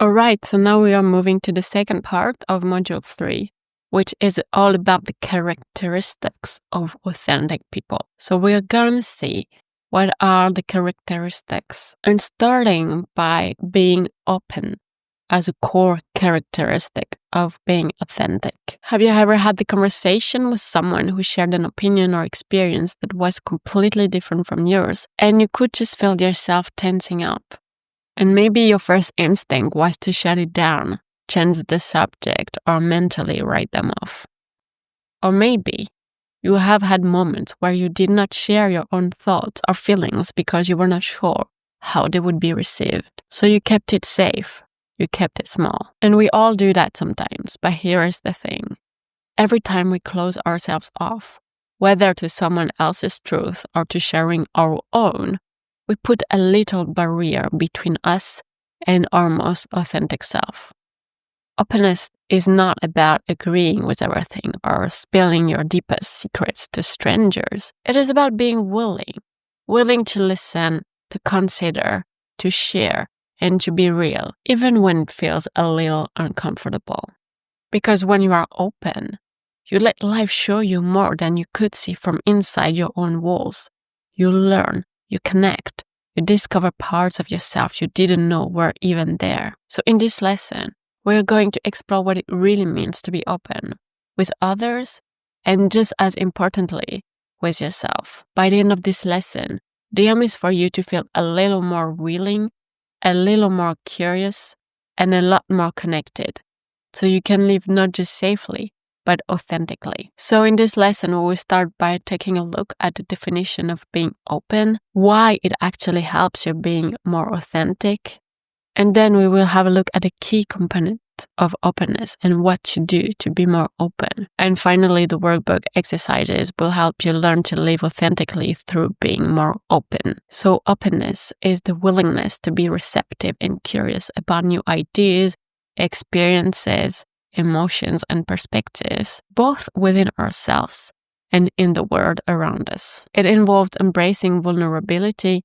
Alright, so now we are moving to the second part of Module 3, which is all about the characteristics of authentic people. So we're gonna see what are the characteristics, and starting by being open as a core characteristic of being authentic. Have you ever had the conversation with someone who shared an opinion or experience that was completely different from yours, and you could just feel yourself tensing up? And maybe your first instinct was to shut it down, change the subject, or mentally write them off. Or maybe you have had moments where you did not share your own thoughts or feelings because you were not sure how they would be received. So you kept it safe. You kept it small. And we all do that sometimes, but here is the thing. Every time we close ourselves off, whether to someone else's truth or to sharing our own, we put a little barrier between us and our most authentic self. Openness is not about agreeing with everything or spilling your deepest secrets to strangers. It is about being willing to listen, to consider, to share, and to be real, even when it feels a little uncomfortable. Because when you are open, you let life show you more than you could see from inside your own walls. You learn, you connect, you discover parts of yourself you didn't know were even there. So in this lesson, we're going to explore what it really means to be open with others and, just as importantly, with yourself. By the end of this lesson, the aim is for you to feel a little more willing, a little more curious, and a lot more connected, so you can live not just safely, but authentically. So in this lesson, we will start by taking a look at the definition of being open, why it actually helps you being more authentic, and then we will have a look at the key components of openness and what to do to be more open. And finally, the workbook exercises will help you learn to live authentically through being more open. So openness is the willingness to be receptive and curious about new ideas, experiences, emotions, and perspectives, both within ourselves and in the world around us. It involves embracing vulnerability,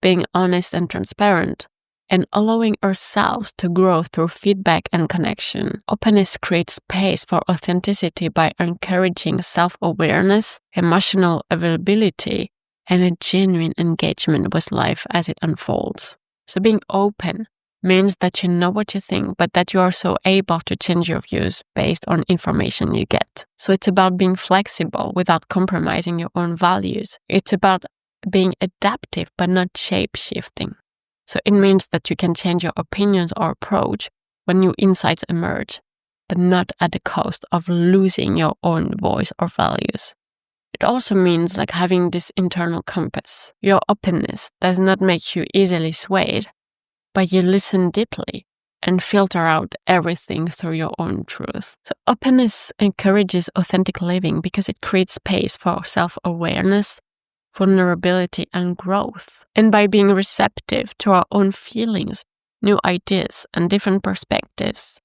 being honest and transparent, and allowing ourselves to grow through feedback and connection. Openness creates space for authenticity by encouraging self-awareness, emotional availability, and a genuine engagement with life as it unfolds. So being open means that you know what you think, but that you are also able to change your views based on information you get. So it's about being flexible without compromising your own values. It's about being adaptive but not shape-shifting. So it means that you can change your opinions or approach when new insights emerge, but not at the cost of losing your own voice or values. It also means like having this internal compass. Your openness does not make you easily swayed, but you listen deeply and filter out everything through your own truth. So openness encourages authentic living because it creates space for self-awareness, vulnerability, and growth. And by being receptive to our own feelings, new ideas, and different perspectives,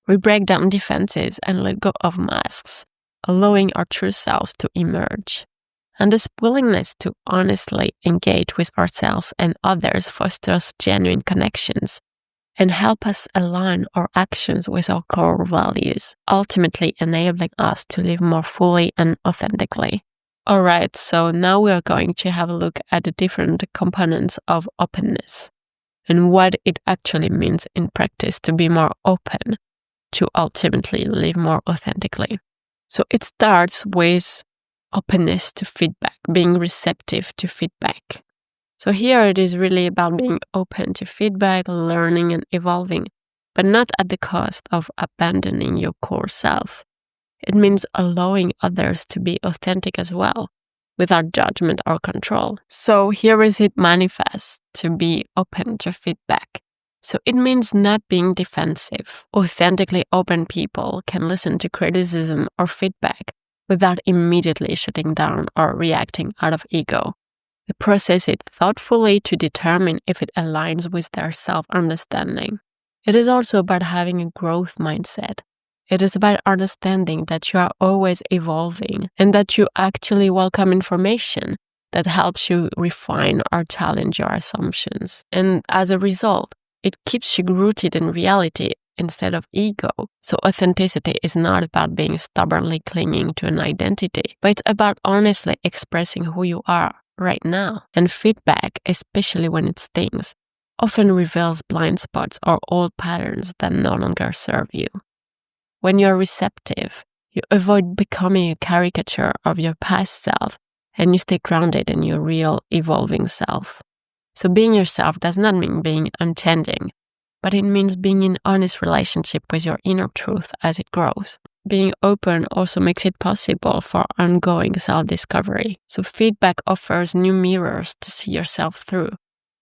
we break down defenses and let go of masks, allowing our true selves to emerge. And this willingness to honestly engage with ourselves and others fosters genuine connections and help us align our actions with our core values, ultimately enabling us to live more fully and authentically. Alright, so now we are going to have a look at the different components of openness and what it actually means in practice to be more open, to ultimately live more authentically. So it starts with openness to feedback, being receptive to feedback. So here it is really about being open to feedback, learning and evolving, but not at the cost of abandoning your core self. It means allowing others to be authentic as well, without judgment or control. So here is it manifests to be open to feedback. So it means not being defensive. Authentically open people can listen to criticism or feedback without immediately shutting down or reacting out of ego. They process it thoughtfully to determine if it aligns with their self-understanding. It is also about having a growth mindset. It is about understanding that you are always evolving and that you actually welcome information that helps you refine or challenge your assumptions. And as a result, It keeps you rooted in reality instead of ego. So authenticity is not about being stubbornly clinging to an identity, but it's about honestly expressing who you are right now. And feedback, especially when it stings, often reveals blind spots or old patterns that no longer serve you. When you're receptive, you avoid becoming a caricature of your past self and you stay grounded in your real, evolving self. So being yourself does not mean being unchanging, but it means being in honest relationship with your inner truth as it grows. Being open also makes it possible for ongoing self-discovery. So feedback offers new mirrors to see yourself through,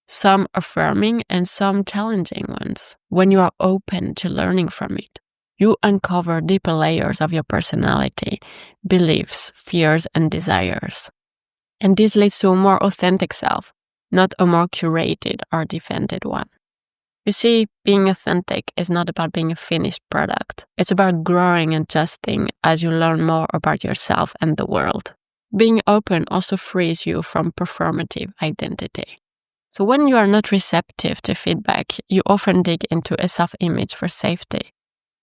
some affirming and some challenging ones. When you are open to learning from it, you uncover deeper layers of your personality, beliefs, fears, and desires. And this leads to a more authentic self, not a more curated or defended one. You see, being authentic is not about being a finished product. It's about growing and adjusting as you learn more about yourself and the world. Being open also frees you from performative identity. So when you are not receptive to feedback, you often dig into a self-image for safety,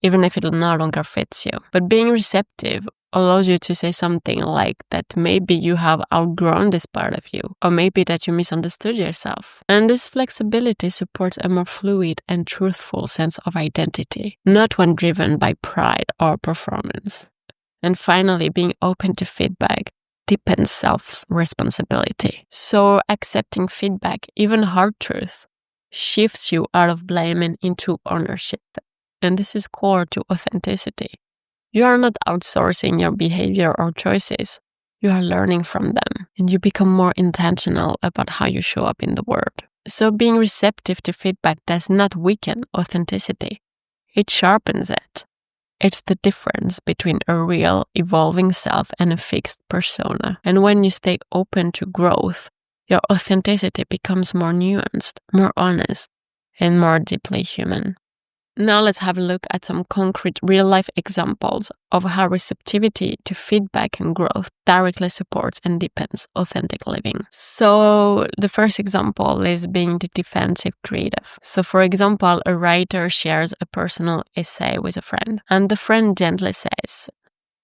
even if it no longer fits you. But being receptive allows you to say something like that maybe you have outgrown this part of you, or maybe that you misunderstood yourself. And this flexibility supports a more fluid and truthful sense of identity, not one driven by pride or performance. And finally, being open to feedback deepens self-responsibility. So accepting feedback, even hard truth, shifts you out of blame and into ownership. And this is core to authenticity. You are not outsourcing your behavior or choices. You are learning from them, and you become more intentional about how you show up in the world. So being receptive to feedback does not weaken authenticity. It sharpens it. It's the difference between a real, evolving self and a fixed persona. And when you stay open to growth, your authenticity becomes more nuanced, more honest, and more deeply human. Now let's have a look at some concrete real-life examples of how receptivity to feedback and growth directly supports and deepens authentic living. So the first example is being the defensive creative. So for example, a writer shares a personal essay with a friend, and the friend gently says,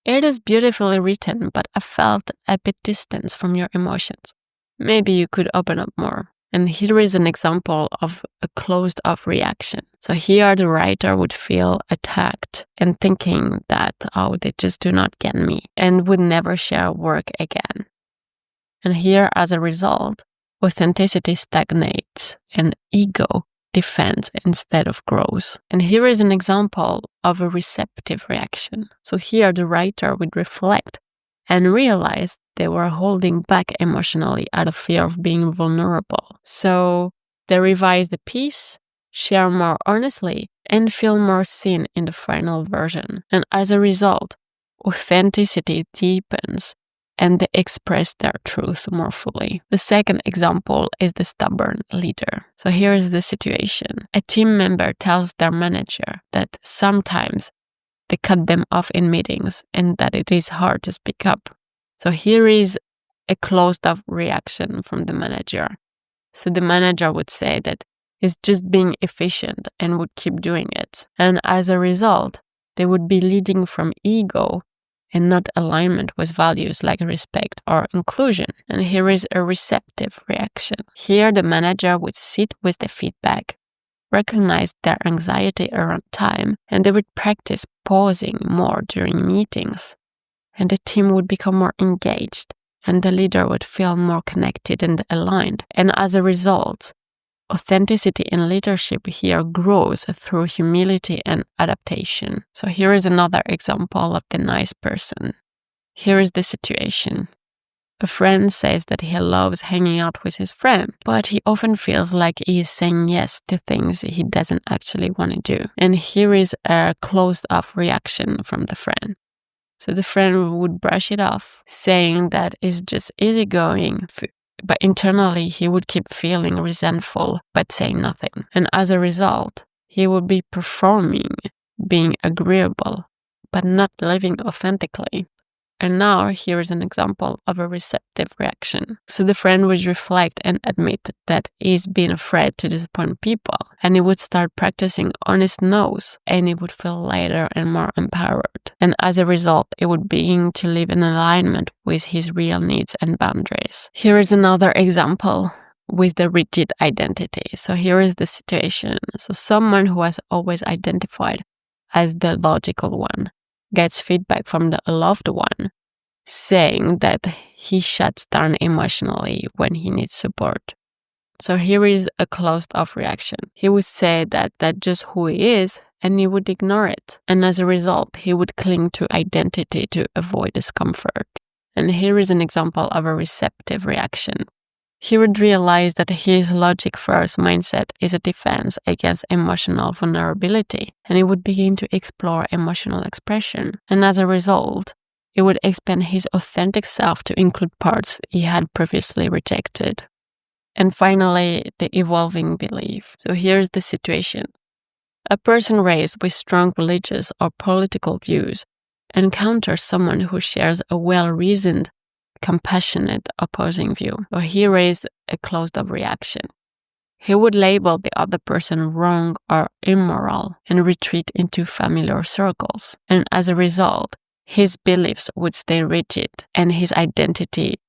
"It is beautifully written, but I felt a bit distant from your emotions. Maybe you could open up more." And here is an example of a closed-off reaction. So here the writer would feel attacked and thinking that, oh, they just do not get me, and would never share work again. And here, as a result, authenticity stagnates and ego defends instead of grows. And here is an example of a receptive reaction. So here the writer would reflect and realize they were holding back emotionally out of fear of being vulnerable. So they revise the piece, share more honestly, and feel more seen in the final version. And as a result, authenticity deepens and they express their truth more fully. The second example is the stubborn leader. So here is the situation. A team member tells their manager that sometimes they cut them off in meetings and that it is hard to speak up. So here is a closed-off reaction from the manager. So the manager would say that it's just being efficient and would keep doing it. And as a result, they would be leading from ego and not alignment with values like respect or inclusion. And here is a receptive reaction. Here the manager would sit with the feedback, recognize their anxiety around time, and they would practice pausing more during meetings. And the team would become more engaged, and the leader would feel more connected and aligned. And as a result, authenticity in leadership here grows through humility and adaptation. So here is another example of the nice person. Here is the situation. A friend says that he loves hanging out with his friend, but he often feels like he is saying yes to things he doesn't actually want to do. And here is a closed-off reaction from the friend. So the friend would brush it off, saying that it's just easygoing, but internally he would keep feeling resentful but saying nothing. And as a result, he would be performing, being agreeable, but not living authentically. And now here is an example of a receptive reaction. So the friend would reflect and admit that he's been afraid to disappoint people, and he would start practicing honest no's, and he would feel lighter and more empowered. And as a result, he would begin to live in alignment with his real needs and boundaries. Here is another example with the rigid identity. So here is the situation. So someone who has always identified as the logical one gets feedback from the loved one saying that he shuts down emotionally when he needs support. So here is a closed-off reaction. He would say that that's just who he is, and he would ignore it. And as a result, he would cling to identity to avoid discomfort. And here is an example of a receptive reaction. He would realize that his logic-first mindset is a defense against emotional vulnerability, and he would begin to explore emotional expression. And as a result, he would expand his authentic self to include parts he had previously rejected. And finally, the evolving belief. So here's the situation. A person raised with strong religious or political views encounters someone who shares a well-reasoned, compassionate opposing view, or he raised a closed-up reaction. He would label the other person wrong or immoral and retreat into familiar circles. And as a result, his beliefs would stay rigid and his identity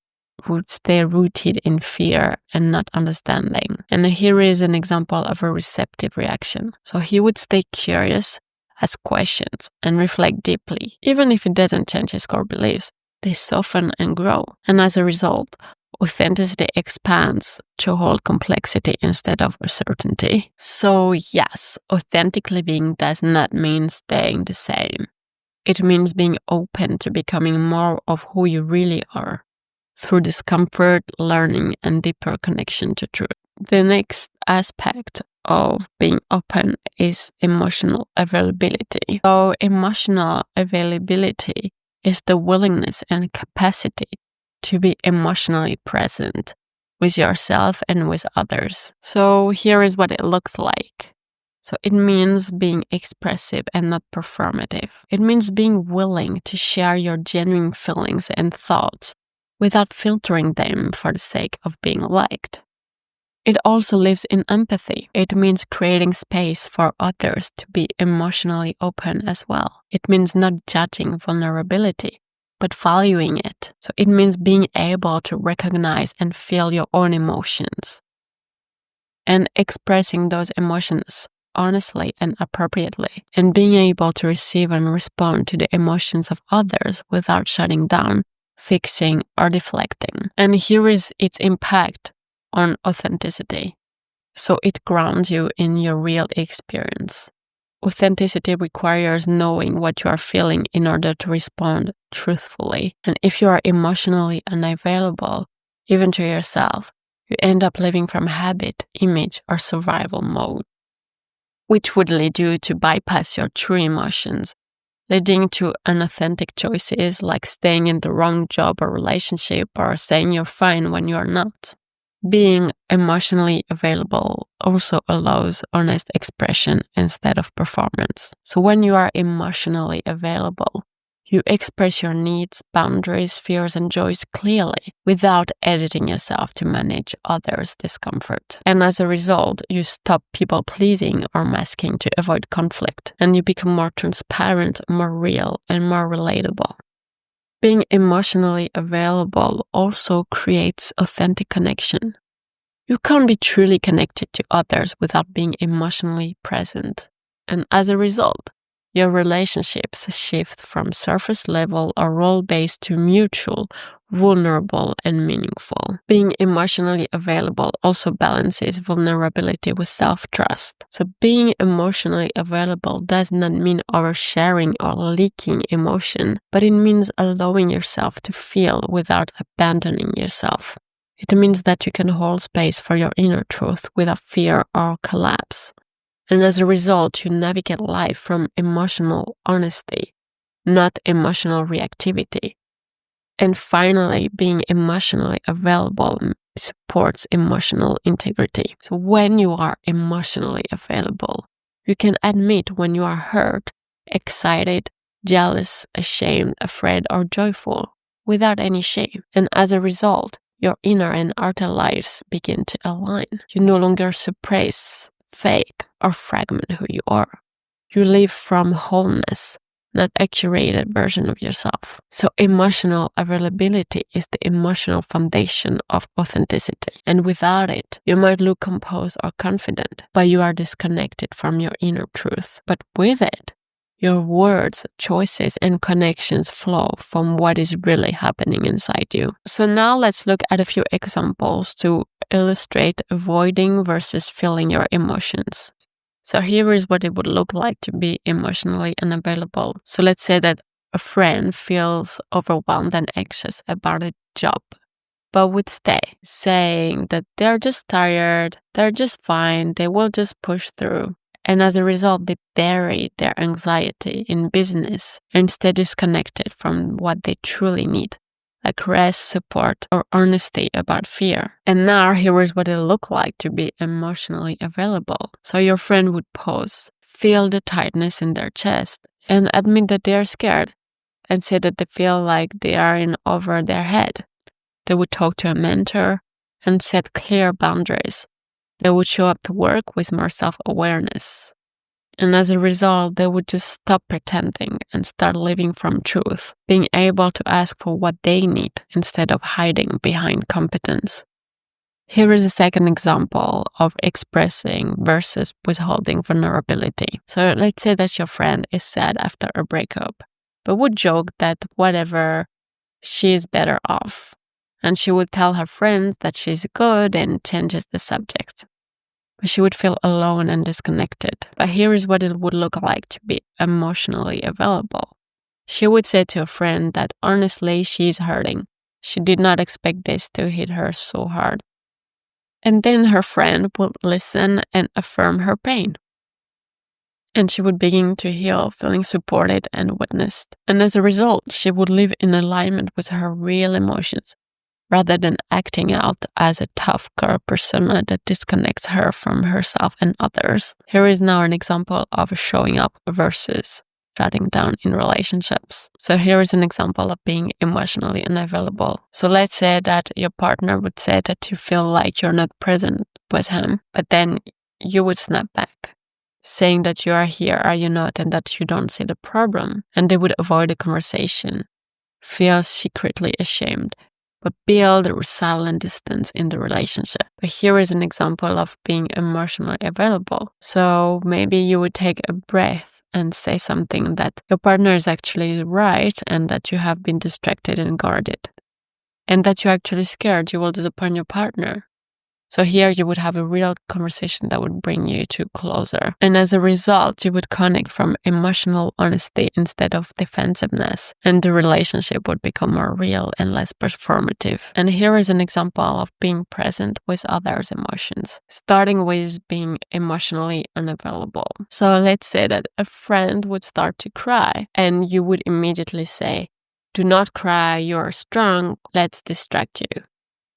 would stay rooted in fear and not understanding. And here is an example of a receptive reaction. So he would stay curious, ask questions, and reflect deeply. Even if it doesn't change his core beliefs, they soften and grow. And as a result, authenticity expands to hold complexity instead of certainty. So yes, authentic living does not mean staying the same. It means being open to becoming more of who you really are through discomfort, learning, and deeper connection to truth. The next aspect of being open is emotional availability. So emotional availability is the willingness and capacity to be emotionally present with yourself and with others. So here is what it looks like. So it means being expressive and not performative. It means being willing to share your genuine feelings and thoughts without filtering them for the sake of being liked. It also lives in empathy. It means creating space for others to be emotionally open as well. It means not judging vulnerability, but valuing it. So it means being able to recognize and feel your own emotions and expressing those emotions honestly and appropriately, and being able to receive and respond to the emotions of others without shutting down, fixing, or deflecting. And here is its impact on authenticity. So it grounds you in your real experience. Authenticity requires knowing what you are feeling in order to respond truthfully. And if you are emotionally unavailable, even to yourself, you end up living from habit, image, or survival mode, which would lead you to bypass your true emotions, leading to unauthentic choices like staying in the wrong job or relationship or saying you're fine when you're not. Being emotionally available also allows honest expression instead of performance. So when you are emotionally available, you express your needs, boundaries, fears, and joys clearly without editing yourself to manage others' discomfort. And as a result, you stop people-pleasing or masking to avoid conflict, and you become more transparent, more real, and more relatable. Being emotionally available also creates authentic connection. You can't be truly connected to others without being emotionally present. And as a result, your relationships shift from surface level or role-based to mutual, vulnerable, and meaningful. Being emotionally available also balances vulnerability with self-trust. So being emotionally available does not mean oversharing or leaking emotion, but it means allowing yourself to feel without abandoning yourself. It means that you can hold space for your inner truth without fear or collapse. And as a result, you navigate life from emotional honesty, not emotional reactivity. And finally, being emotionally available supports emotional integrity. So when you are emotionally available, you can admit when you are hurt, excited, jealous, ashamed, afraid, or joyful, without any shame. And as a result, your inner and outer lives begin to align. You no longer suppress, fake, or fragment who you are. You live from wholeness, not a curated version of yourself. So emotional availability is the emotional foundation of authenticity. And without it, you might look composed or confident, but you are disconnected from your inner truth. But with it, your words, choices, and connections flow from what is really happening inside you. So now let's look at a few examples to illustrate avoiding versus feeling your emotions. So here is what it would look like to be emotionally unavailable. So let's say that a friend feels overwhelmed and anxious about a job, but would stay, saying that they're just tired, they're just fine, they will just push through. And as a result, they bury their anxiety in business and stay disconnected from what they truly need, like rest, support, or honesty about fear. And now here is what it looked like to be emotionally available. So your friend would pause, feel the tightness in their chest, and admit that they are scared, and say that they feel like they are in over their head. They would talk to a mentor and set clear boundaries. They would show up to work with more self-awareness. And as a result, they would just stop pretending and start living from truth, being able to ask for what they need instead of hiding behind competence. Here is a second example of expressing versus withholding vulnerability. So let's say that your friend is sad after a breakup, but would joke that whatever, she is better off. And she would tell her friends that she's good and changes the subject. But she would feel alone and disconnected. But here is what it would look like to be emotionally available. She would say to a friend that honestly she's hurting. She did not expect this to hit her so hard. And then her friend would listen and affirm her pain. And she would begin to heal, feeling supported and witnessed. And as a result, she would live in alignment with her real emotions, rather than acting out as a tough girl persona that disconnects her from herself and others. Here is now an example of showing up versus shutting down in relationships. So here is an example of being emotionally unavailable. So let's say that your partner would say that you feel like you're not present with him, but then you would snap back, saying that you are here, are you not, and that you don't see the problem. And they would avoid the conversation, feel secretly ashamed, but build a silent distance in the relationship. But here is an example of being emotionally available. So maybe you would take a breath and say something that your partner is actually right and that you have been distracted and guarded, and that you're actually scared you will disappoint your partner. So here you would have a real conversation that would bring you two closer. And as a result, you would connect from emotional honesty instead of defensiveness. And the relationship would become more real and less performative. And here is an example of being present with others' emotions, starting with being emotionally unavailable. So let's say that a friend would start to cry and you would immediately say, "Do not cry, you're strong, let's distract you."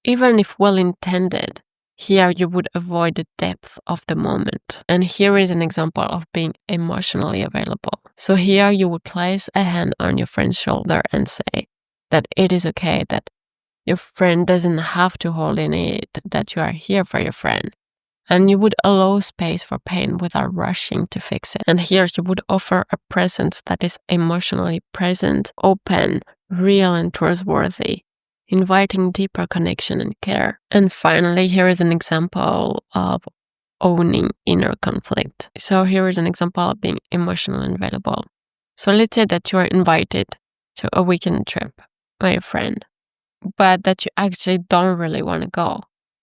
Even if well-intended, here you would avoid the depth of the moment. And here is an example of being emotionally available. So here you would place a hand on your friend's shoulder and say that it is okay, that your friend doesn't have to hold in it, that you are here for your friend. And you would allow space for pain without rushing to fix it. And here you would offer a presence that is emotionally present, open, real, and trustworthy, inviting deeper connection and care. And finally, here is an example of owning inner conflict. So here is an example of being emotionally unavailable. So let's say that you are invited to a weekend trip by a friend, but that you actually don't really want to go.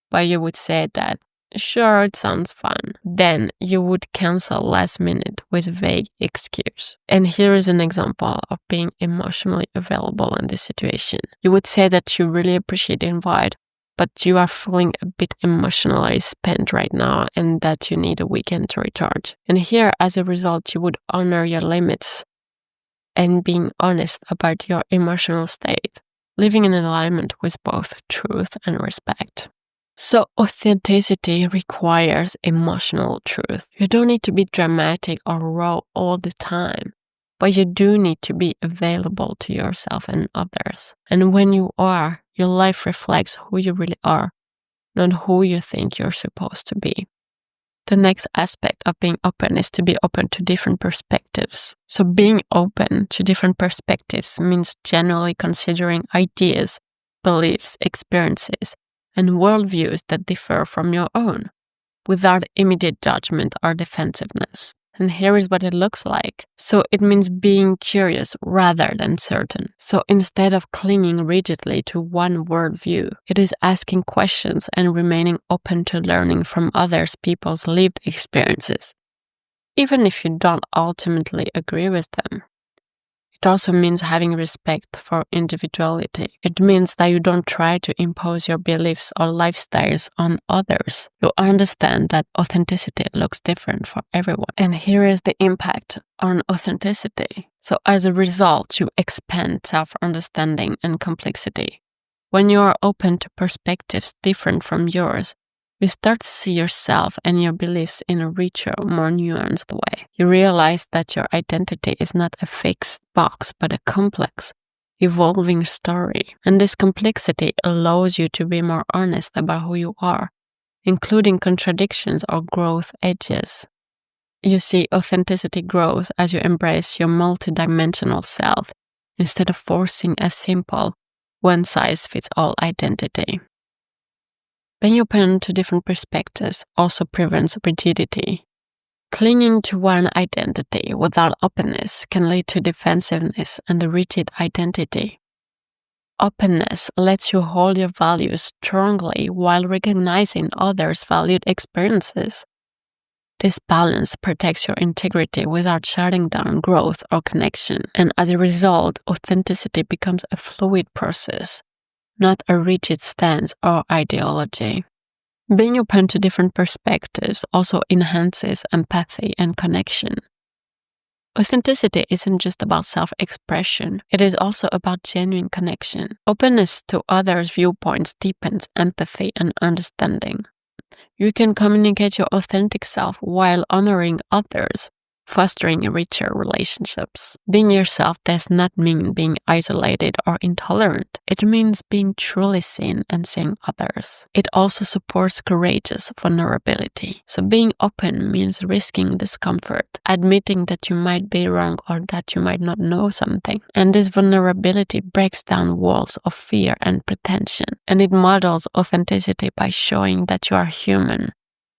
But you would say that, sure, it sounds fun. Then you would cancel last minute with vague excuse. And here is an example of being emotionally available in this situation. You would say that you really appreciate the invite, but you are feeling a bit emotionally spent right now and that you need a weekend to recharge. And here, as a result, you would honor your limits and being honest about your emotional state, living in alignment with both truth and respect. So authenticity requires emotional truth. You don't need to be dramatic or raw all the time, but you do need to be available to yourself and others. And when you are, your life reflects who you really are, not who you think you're supposed to be. The next aspect of being open is to be open to different perspectives. So being open to different perspectives means generally considering ideas, beliefs, experiences, and worldviews that differ from your own, without immediate judgment or defensiveness. And here is what it looks like. So it means being curious rather than certain. So instead of clinging rigidly to one worldview, it is asking questions and remaining open to learning from others people's lived experiences, even if you don't ultimately agree with them. It also means having respect for individuality. It means that you don't try to impose your beliefs or lifestyles on others. You understand that authenticity looks different for everyone. And here is the impact on authenticity. So as a result, you expand self-understanding and complexity. When you are open to perspectives different from yours, you start to see yourself and your beliefs in a richer, more nuanced way. You realize that your identity is not a fixed box, but a complex, evolving story. And this complexity allows you to be more honest about who you are, including contradictions or growth edges. You see, authenticity grows as you embrace your multidimensional self, instead of forcing a simple, one-size-fits-all identity. Being open to different perspectives also prevents rigidity. Clinging to one identity without openness can lead to defensiveness and a rigid identity. Openness lets you hold your values strongly while recognizing others' valued experiences. This balance protects your integrity without shutting down growth or connection, and as a result, authenticity becomes a fluid process, not a rigid stance or ideology. Being open to different perspectives also enhances empathy and connection. Authenticity isn't just about self-expression, it is also about genuine connection. Openness to others' viewpoints deepens empathy and understanding. You can communicate your authentic self while honoring others, fostering richer relationships. Being yourself does not mean being isolated or intolerant. It means being truly seen and seeing others. It also supports courageous vulnerability. So being open means risking discomfort, admitting that you might be wrong or that you might not know something. And this vulnerability breaks down walls of fear and pretension. And it models authenticity by showing that you are human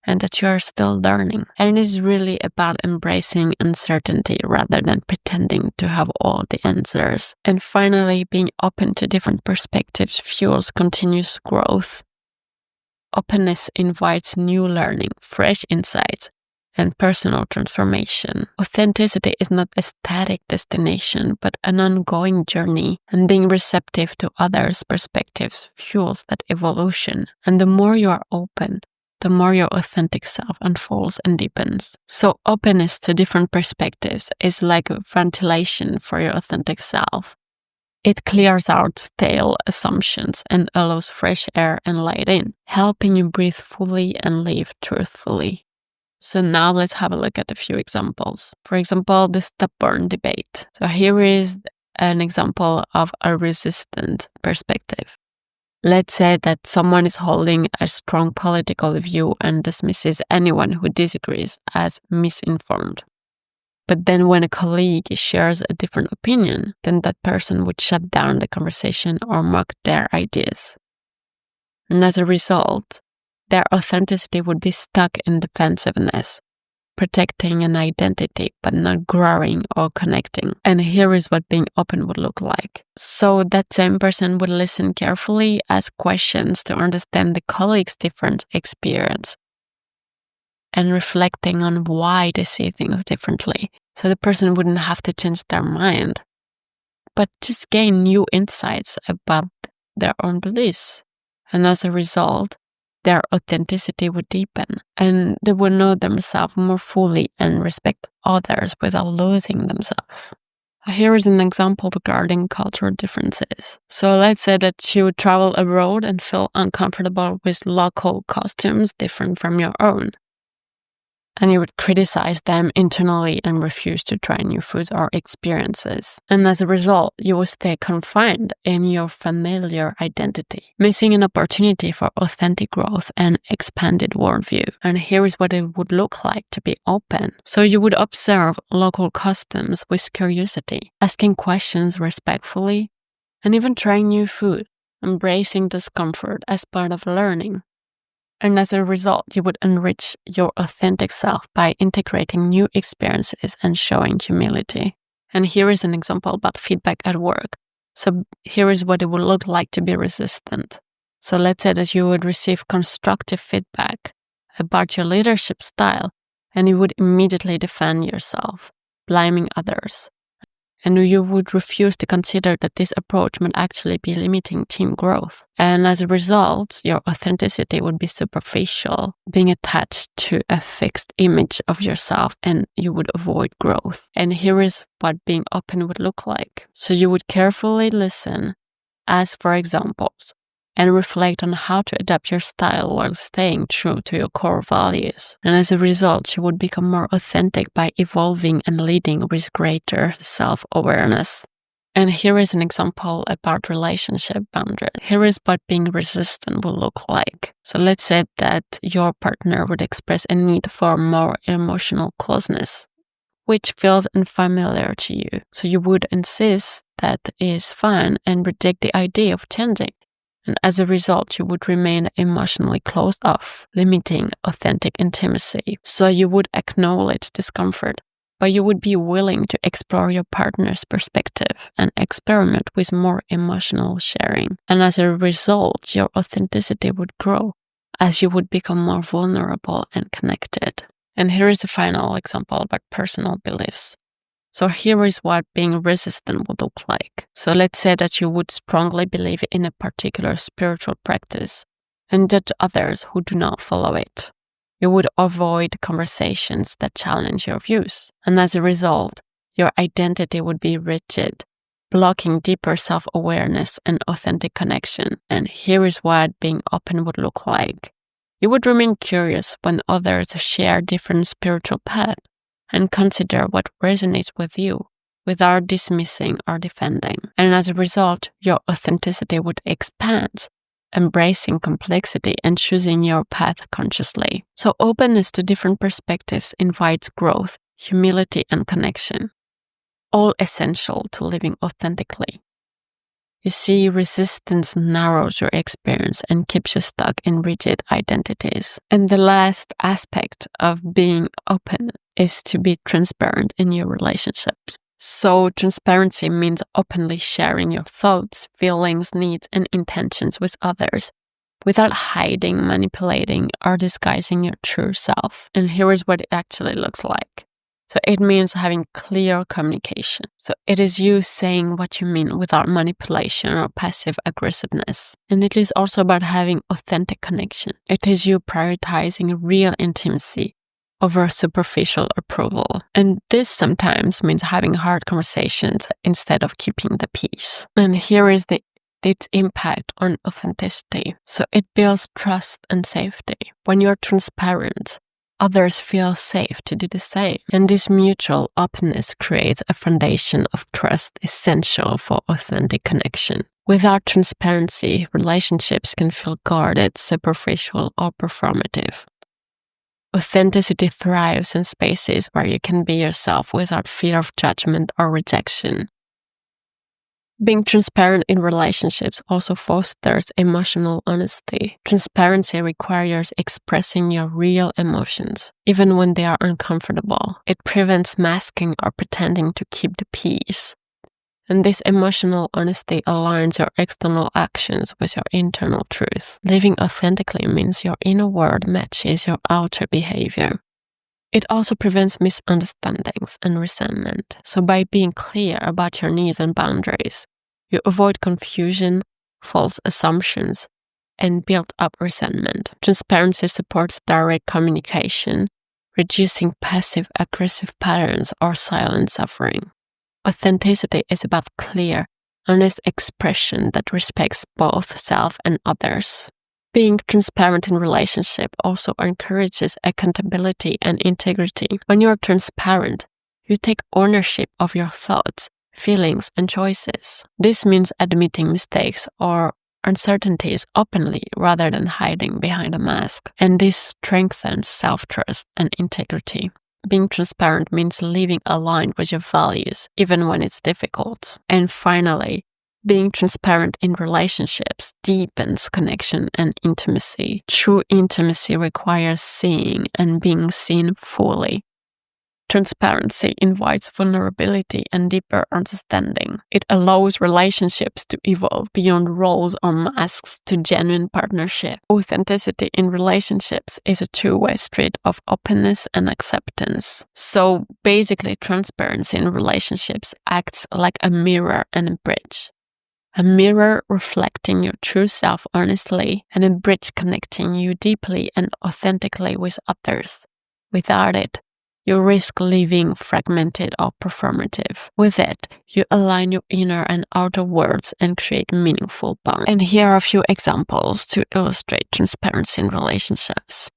and that you are still learning. And it is really about embracing uncertainty rather than pretending to have all the answers. And finally, being open to different perspectives fuels continuous growth. Openness invites new learning, fresh insights, and personal transformation. Authenticity is not a static destination, but an ongoing journey, and being receptive to others' perspectives fuels that evolution. And the more you are open, the more your authentic self unfolds and deepens. So openness to different perspectives is like ventilation for your authentic self. It clears out stale assumptions and allows fresh air and light in, helping you breathe fully and live truthfully. So now let's have a look at a few examples. For example, the stubborn debate. So here is an example of a resistant perspective. Let's say that someone is holding a strong political view and dismisses anyone who disagrees as misinformed. But then when a colleague shares a different opinion, then that person would shut down the conversation or mock their ideas. And as a result, their authenticity would be stuck in defensiveness, protecting an identity but not growing or connecting. And here is what being open would look like. So that same person would listen carefully, ask questions to understand the colleague's different experience, and reflecting on why they see things differently. So the person wouldn't have to change their mind, but just gain new insights about their own beliefs. And as a result, their authenticity would deepen, and they would know themselves more fully and respect others without losing themselves. Here is an example regarding cultural differences. So let's say that you travel abroad and feel uncomfortable with local costumes different from your own. and you would criticize them internally and refuse to try new foods or experiences. And as a result, you will stay confined in your familiar identity, missing an opportunity for authentic growth and expanded worldview. And here is what it would look like to be open. So you would observe local customs with curiosity, asking questions respectfully, and even trying new food, embracing discomfort as part of learning. And as a result, you would enrich your authentic self by integrating new experiences and showing humility. And here is an example about feedback at work. So here is what it would look like to be resistant. So let's say that you would receive constructive feedback about your leadership style, and you would immediately defend yourself, blaming others. And you would refuse to consider that this approach might actually be limiting team growth. And as a result, your authenticity would be superficial, being attached to a fixed image of yourself, and you would avoid growth. And here is what being open would look like. So you would carefully listen, ask for examples, and reflect on how to adapt your style while staying true to your core values. And as a result, you would become more authentic by evolving and leading with greater self-awareness. And here is an example about relationship boundaries. Here is what being resistant will look like. So let's say that your partner would express a need for more emotional closeness, which feels unfamiliar to you. So you would insist that is fine and reject the idea of changing. And as a result, you would remain emotionally closed off, limiting authentic intimacy. So you would acknowledge discomfort, but you would be willing to explore your partner's perspective and experiment with more emotional sharing. And as a result, your authenticity would grow as you would become more vulnerable and connected. And here is the final example about personal beliefs. So here is what being resistant would look like. So let's say that you would strongly believe in a particular spiritual practice and judge others who do not follow it. You would avoid conversations that challenge your views. And as a result, your identity would be rigid, blocking deeper self-awareness and authentic connection. And here is what being open would look like. You would remain curious when others share different spiritual paths, and consider what resonates with you without dismissing or defending. And as a result, your authenticity would expand, embracing complexity and choosing your path consciously. So openness to different perspectives invites growth, humility, and connection, all essential to living authentically. You see, resistance narrows your experience and keeps you stuck in rigid identities. And the last aspect of being open is to be transparent in your relationships. So transparency means openly sharing your thoughts, feelings, needs, and intentions with others without hiding, manipulating, or disguising your true self. And here is what it actually looks like. So it means having clear communication. So it is you saying what you mean without manipulation or passive aggressiveness. And it is also about having authentic connection. It is you prioritizing real intimacy over superficial approval. And this sometimes means having hard conversations instead of keeping the peace. And here is its impact on authenticity. So it builds trust and safety. When you're transparent, others feel safe to do the same. And this mutual openness creates a foundation of trust essential for authentic connection. Without transparency, relationships can feel guarded, superficial, or performative. Authenticity thrives in spaces where you can be yourself without fear of judgment or rejection. Being transparent in relationships also fosters emotional honesty. Transparency requires expressing your real emotions, even when they are uncomfortable. It prevents masking or pretending to keep the peace. And this emotional honesty aligns your external actions with your internal truth. Living authentically means your inner world matches your outer behavior. It also prevents misunderstandings and resentment. So by being clear about your needs and boundaries, you avoid confusion, false assumptions, and build up resentment. Transparency supports direct communication, reducing passive-aggressive patterns or silent suffering. Authenticity is about clear, honest expression that respects both self and others. Being transparent in relationship also encourages accountability and integrity. When you are transparent, you take ownership of your thoughts, feelings, and choices. This means admitting mistakes or uncertainties openly rather than hiding behind a mask. And this strengthens self-trust and integrity. Being transparent means living aligned with your values, even when it's difficult. And finally, being transparent in relationships deepens connection and intimacy. True intimacy requires seeing and being seen fully. Transparency invites vulnerability and deeper understanding. It allows relationships to evolve beyond roles or masks to genuine partnership. Authenticity in relationships is a two-way street of openness and acceptance. So basically, transparency in relationships acts like a mirror and a bridge. A mirror reflecting your true self honestly, and a bridge connecting you deeply and authentically with others. Without it, you risk living fragmented or performative. With it, you align your inner and outer worlds and create meaningful bonds. And here are a few examples to illustrate transparency in relationships.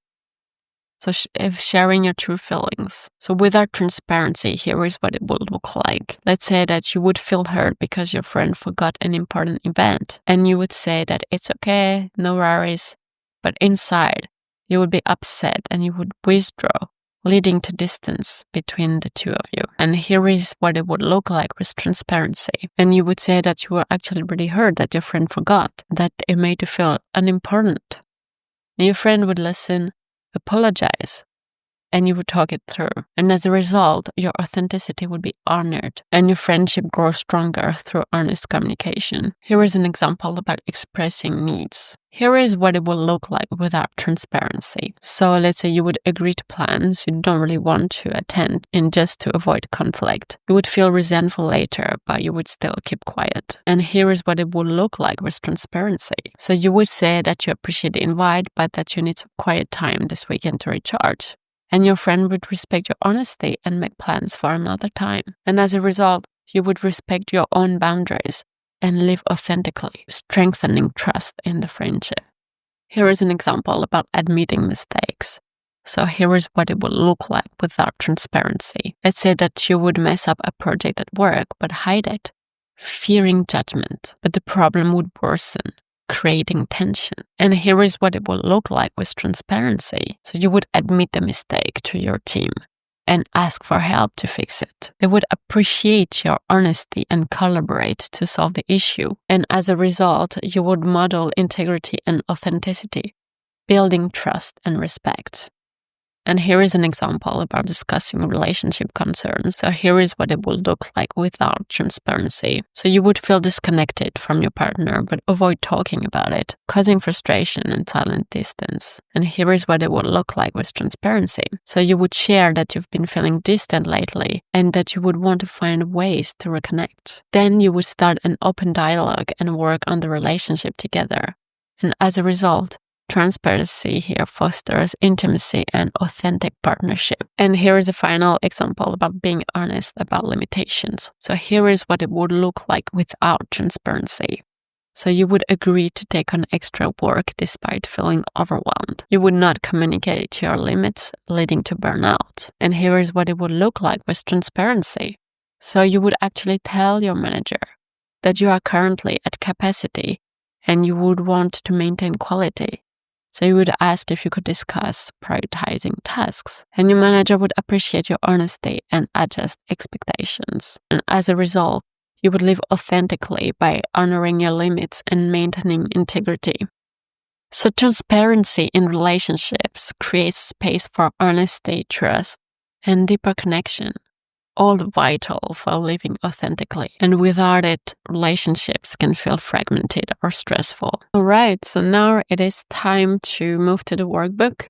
So sharing your true feelings. So without transparency, here is what it would look like. Let's say that you would feel hurt because your friend forgot an important event, and you would say that it's okay, no worries, but inside, you would be upset and you would withdraw, leading to distance between the two of you. And here is what it would look like with transparency. And you would say that you were actually really hurt that your friend forgot, that it made you feel unimportant. And your friend would listen, apologize, and you would talk it through. And as a result, your authenticity would be honored and your friendship grows stronger through honest communication. Here is an example about expressing needs. Here is what it will look like without transparency. So let's say you would agree to plans you don't really want to attend and just to avoid conflict. You would feel resentful later, but you would still keep quiet. And here is what it would look like with transparency. So you would say that you appreciate the invite, but that you need some quiet time this weekend to recharge. And your friend would respect your honesty and make plans for another time. And as a result, you would respect your own boundaries and live authentically, strengthening trust in the friendship. Here is an example about admitting mistakes. So here is what it would look like without transparency. Let's say that you would mess up a project at work, but hide it, fearing judgment. But the problem would worsen, creating tension. And here is what it will look like with transparency. So you would admit the mistake to your team and ask for help to fix it. They would appreciate your honesty and collaborate to solve the issue. And as a result, you would model integrity and authenticity, building trust and respect. And here is an example about discussing relationship concerns. So here is what it would look like without transparency. So you would feel disconnected from your partner, but avoid talking about it, causing frustration and silent distance. And here is what it would look like with transparency. So you would share that you've been feeling distant lately and that you would want to find ways to reconnect. Then you would start an open dialogue and work on the relationship together. And as a result, transparency here fosters intimacy and authentic partnership. And here is a final example about being honest about limitations. So here is what it would look like without transparency. So you would agree to take on extra work despite feeling overwhelmed. You would not communicate your limits, leading to burnout. And here is what it would look like with transparency. So you would actually tell your manager that you are currently at capacity and you would want to maintain quality. So you would ask if you could discuss prioritizing tasks, and your manager would appreciate your honesty and adjust expectations. And as a result, you would live authentically by honoring your limits and maintaining integrity. So transparency in relationships creates space for honesty, trust, and deeper connection, all vital for living authentically. And without it, relationships can feel fragmented or stressful. All right, so now it is time to move to the workbook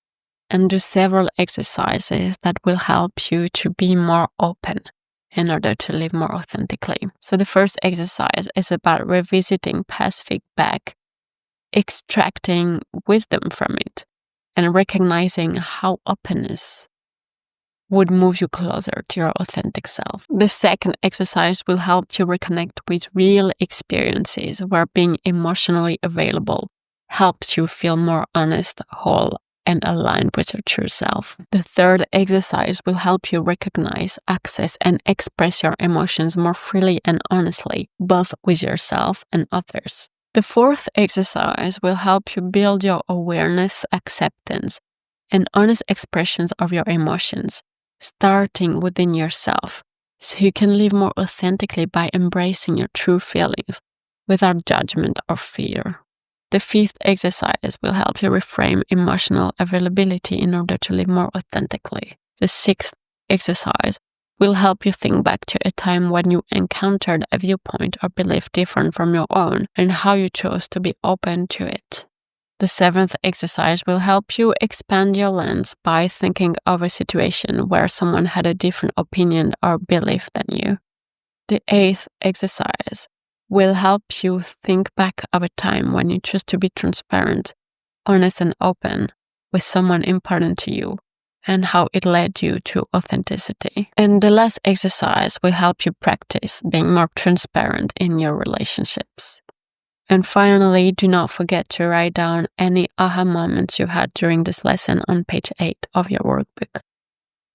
and do several exercises that will help you to be more open in order to live more authentically. So the first exercise is about revisiting past feedback, extracting wisdom from it, and recognizing how openness would move you closer to your authentic self. The second exercise will help you reconnect with real experiences where being emotionally available helps you feel more honest, whole, and aligned with your true self. The third exercise will help you recognize, access, and express your emotions more freely and honestly, both with yourself and others. The fourth exercise will help you build your awareness, acceptance, and honest expressions of your emotions, starting within yourself, so you can live more authentically by embracing your true feelings without judgment or fear. The fifth exercise will help you reframe emotional availability in order to live more authentically. The sixth exercise will help you think back to a time when you encountered a viewpoint or belief different from your own and how you chose to be open to it. The seventh exercise will help you expand your lens by thinking of a situation where someone had a different opinion or belief than you. The eighth exercise will help you think back of a time when you chose to be transparent, honest, and open with someone important to you, and how it led you to authenticity. And the last exercise will help you practice being more transparent in your relationships. And finally, do not forget to write down any aha moments you had during this lesson on page 8 of your workbook.